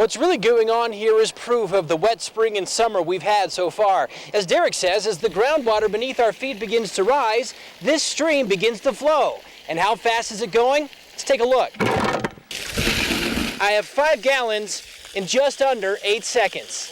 What's really going on here is proof of the wet spring and summer we've had so far. As Derek says, as the groundwater beneath our feet begins to rise, this stream begins to flow. And how fast is it going? Let's take a look. I have 5 gallons in just under 8 seconds.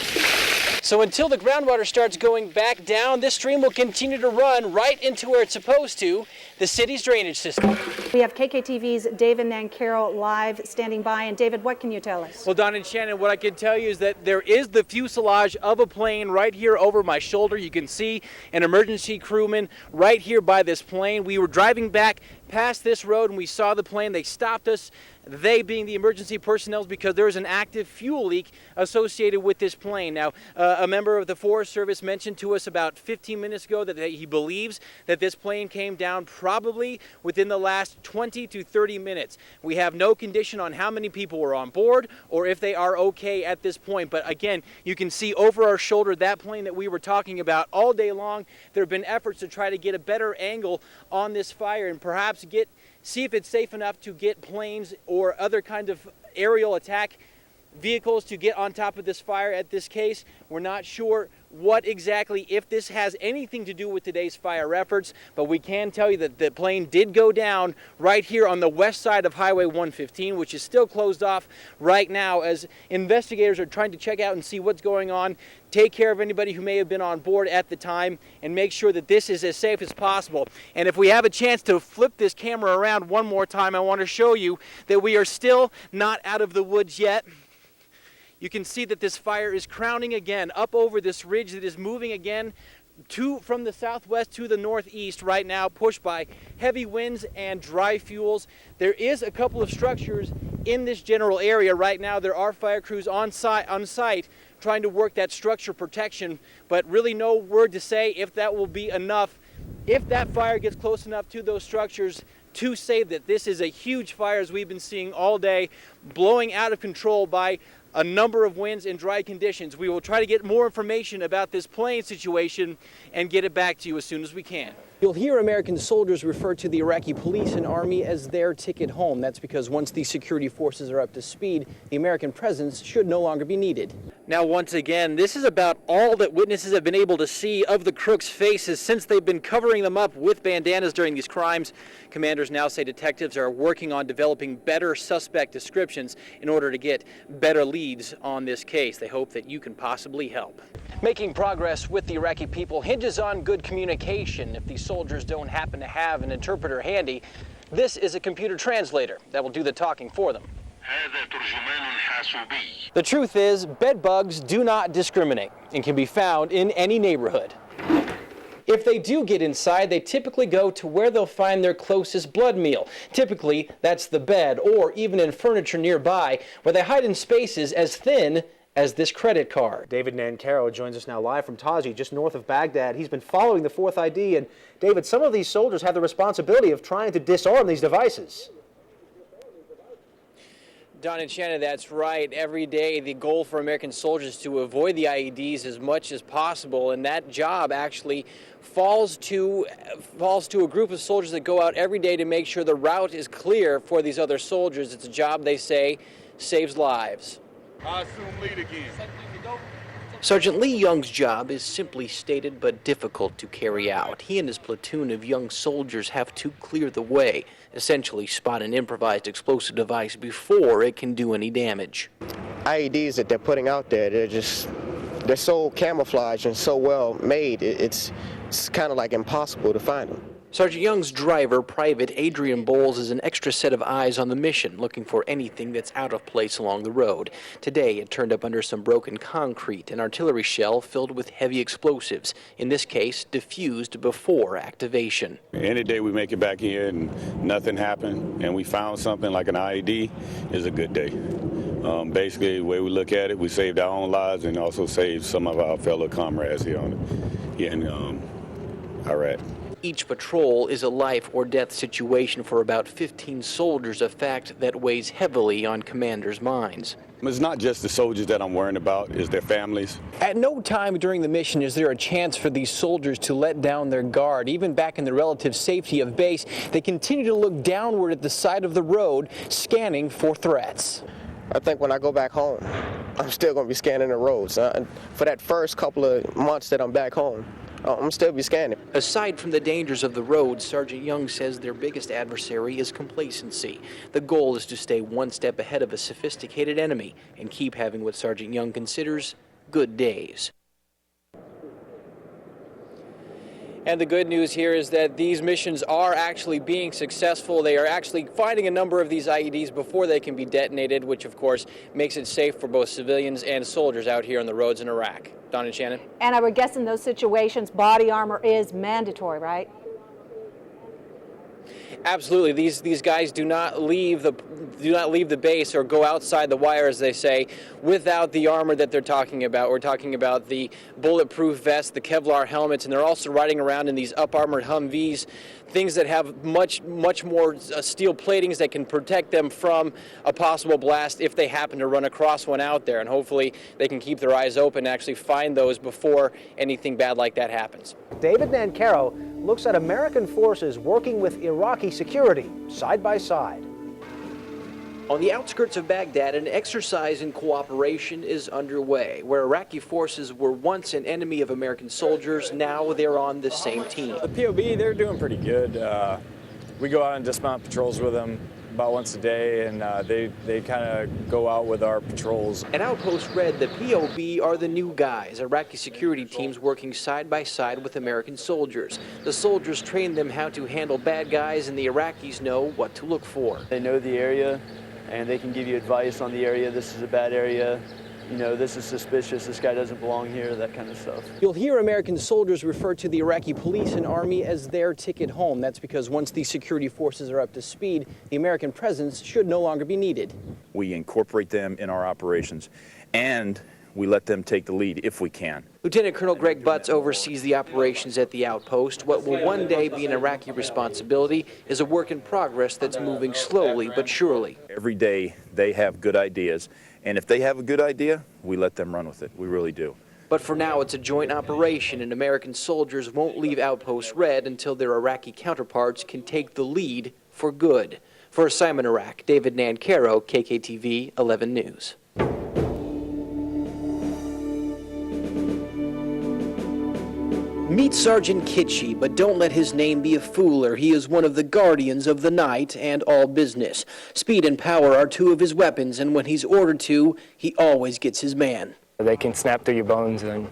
So until the groundwater starts going back down, this stream will continue to run right into where it's supposed to, the city's drainage system. We have KKTV's David Nancarrow live standing by. And David, what can you tell us? Well, Don and Shannon, what I can tell you is that there is the fuselage of a plane right here over my shoulder. You can see an emergency crewman right here by this plane. We were driving back past this road and we saw the plane. They stopped us, they being the emergency personnel, because there is an active fuel leak associated with this plane. Now, a member of the Forest Service mentioned to us about 15 minutes ago that he believes that this plane came down probably within the last 20 to 30 minutes. We have no condition on how many people were on board or if they are okay at this point. But again, you can see over our shoulder that plane that we were talking about all day long. There have been efforts to try to get a better angle on this fire and perhaps see if it's safe enough to get planes or other kind of aerial attack vehicles to get on top of this fire. At this case, we're not sure what exactly, if this has anything to do with today's fire efforts, but we can tell you that the plane did go down right here on the west side of Highway 115, which is still closed off right now as investigators are trying to check out and see what's going on, take care of anybody who may have been on board at the time, and make sure that this is as safe as possible. And if we have a chance to flip this camera around one more time, I want to show you that we are still not out of the woods yet. You can see that this fire is crowning again up over this ridge that is moving again from the southwest to the northeast right now, pushed by heavy winds and dry fuels. There is a couple of structures in this general area right now. There are fire crews on site trying to work that structure protection, but really no word to say if that will be enough, if that fire gets close enough to those structures to say that this is a huge fire, as we've been seeing all day, blowing out of control by a number of winds and dry conditions. We will try to get more information about this plane situation and get it back to you as soon as we can. You'll hear American soldiers refer to the Iraqi police and army as their ticket home. That's because once these security forces are up to speed, the American presence should no longer be needed. Now, once again, this is about all that witnesses have been able to see of the crooks' faces since they've been covering them up with bandanas during these crimes. Commanders now say detectives are working on developing better suspect descriptions in order to get better leads on this case. They hope that you can possibly help. Making progress with the Iraqi people hinges on good communication. If these soldiers don't happen to have an interpreter handy, this is a computer translator that will do the talking for them. The truth is, bed bugs do not discriminate and can be found in any neighborhood. If they do get inside, they typically go to where they'll find their closest blood meal. Typically, that's the bed or even in furniture nearby, where they hide in spaces as thin as this credit card. David Nancarrow joins us now live from Taji, just north of Baghdad. He's been following the 4th ID, and David, some of these soldiers have the responsibility of trying to disarm these devices. Don and Shannon, that's right. Every day the goal for American soldiers is to avoid the IEDs as much as possible, and that job actually falls to a group of soldiers that go out every day to make sure the route is clear for these other soldiers. It's a job, they say, saves lives. I assume lead again. Sergeant Lee Young's job is simply stated but difficult to carry out. He and his platoon of young soldiers have to clear the way, essentially spot an improvised explosive device before it can do any damage. IEDs that they're putting out there, they're so camouflaged and so well made, it's kind of like impossible to find them. Sergeant Young's driver, Private Adrian Bowles, is an extra set of eyes on the mission, looking for anything that's out of place along the road. Today, it turned up under some broken concrete, an artillery shell filled with heavy explosives, in this case, diffused before activation. Any day we make it back here and nothing happened, and we found something like an IED, is a good day. Basically, the way we look at it, we saved our own lives and also saved some of our fellow comrades here in Iraq. Each patrol is a life or death situation for about 15 soldiers, a fact that weighs heavily on commanders' minds. It's not just the soldiers that I'm worrying about, it's their families. At no time during the mission is there a chance for these soldiers to let down their guard. Even back in the relative safety of base, they continue to look downward at the side of the road, scanning for threats. I think when I go back home, I'm still going to be scanning the roads. For that first couple of months that I'm back home, I'm still be scanning. Aside from the dangers of the road, Sergeant Young says their biggest adversary is complacency. The goal is to stay one step ahead of a sophisticated enemy and keep having what Sergeant Young considers good days. And the good news here is that these missions are actually being successful. They are actually finding a number of these IEDs before they can be detonated, which of course makes it safe for both civilians and soldiers out here on the roads in Iraq. Don and Shannon? And I would guess in those situations, body armor is mandatory, right? Absolutely. These guys do not leave the base or go outside the wire, as they say, without the armor that they're talking about. We're talking about the bulletproof vests, the Kevlar helmets, and they're also riding around in these up-armored Humvees, things that have much more steel platings that can protect them from a possible blast if they happen to run across one out there. And hopefully they can keep their eyes open and actually find those before anything bad like that happens. David Nancarrow looks at American forces working with Iraqi security side by side. On the outskirts of Baghdad, an exercise in cooperation is underway. Where Iraqi forces were once an enemy of American soldiers, now they're on the same team. The POB, they're doing pretty good. We go out and dismount patrols with them about once a day, and they kind of go out with our patrols. At Outpost Red, the POB are the new guys, Iraqi security teams working side by side with American soldiers. The soldiers train them how to handle bad guys, and the Iraqis know what to look for. They know the area, and they can give you advice on the area. This is a bad area. You know, this is suspicious, this guy doesn't belong here, that kind of stuff. You'll hear American soldiers refer to the Iraqi police and army as their ticket home. That's because once these security forces are up to speed, the American presence should no longer be needed. We incorporate them in our operations, and we let them take the lead if we can. Lieutenant Colonel Greg Butts oversees the operations at the outpost. What will one day be an Iraqi responsibility is a work in progress that's moving slowly but surely. Every day they have good ideas, and if they have a good idea, we let them run with it. We really do. But for now, it's a joint operation, and American soldiers won't leave Outpost Red until their Iraqi counterparts can take the lead for good. For Assignment Iraq, David Nancarrow, KKTV 11 News. Meet Sergeant Kitschy, but don't let his name be a fooler. He is one of the guardians of the night and all business. Speed and power are two of his weapons, and when he's ordered to, he always gets his man. They can snap through your bones and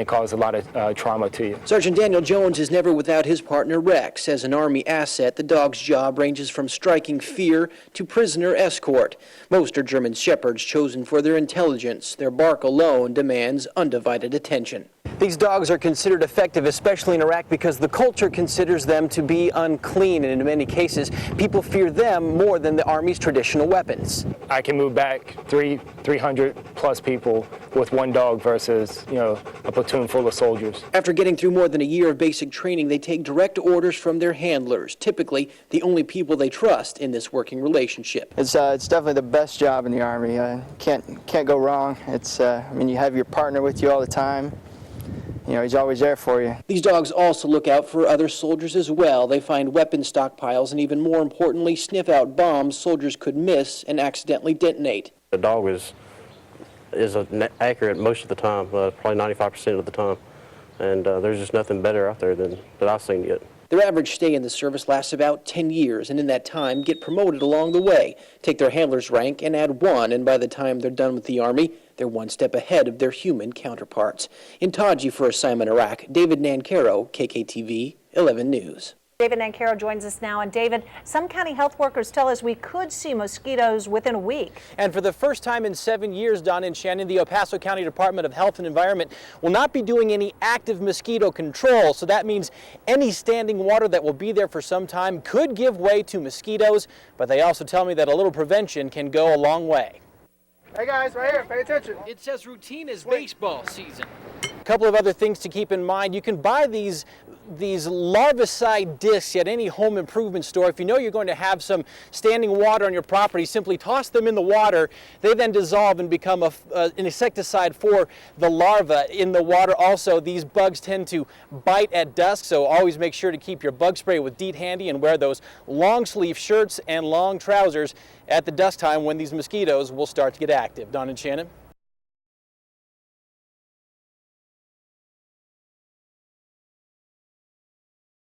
cause a lot of trauma to you. Sergeant Daniel Jones is never without his partner Rex. As an Army asset, the dog's job ranges from striking fear to prisoner escort. Most are German Shepherds chosen for their intelligence. Their bark alone demands undivided attention. These dogs are considered effective, especially in Iraq, because the culture considers them to be unclean, and in many cases, people fear them more than the Army's traditional weapons. I can move back 300 plus people with one dog versus, a platoon full of soldiers. After getting through more than a year of basic training, they take direct orders from their handlers, typically the only people they trust in this working relationship. It's definitely the best job in the Army. Can't go wrong. You have your partner with you all the time. He's always there for you. These dogs also look out for other soldiers as well. They find weapon stockpiles and, even more importantly, sniff out bombs soldiers could miss and accidentally detonate. The dog is accurate most of the time, probably 95% of the time. And there's just nothing better out there that I've seen yet. Their average stay in the service lasts about 10 years, and in that time get promoted along the way, take their handler's rank and add one, and by the time they're done with the Army, they're one step ahead of their human counterparts. In Taji for Assignment Iraq, David Nancarrow, KKTV 11 News. David Nancarrow joins us now. And David, some county health workers tell us we could see mosquitoes within a week. And for the first time in 7 years, Don and Shannon, the El Paso County Department of Health and Environment will not be doing any active mosquito control. So that means any standing water that will be there for some time could give way to mosquitoes. But they also tell me that a little prevention can go a long way. Hey guys, right here, pay attention. It's as routine as baseball season. A couple of other things to keep in mind. You can buy these larvicide discs at any home improvement store. If you know you're going to have some standing water on your property, simply toss them in the water. They then dissolve and become an insecticide for the larva in the water. Also, these bugs tend to bite at dusk, so always make sure to keep your bug spray with DEET handy and wear those long sleeve shirts and long trousers at the dusk time when these mosquitoes will start to get active. Don and Shannon?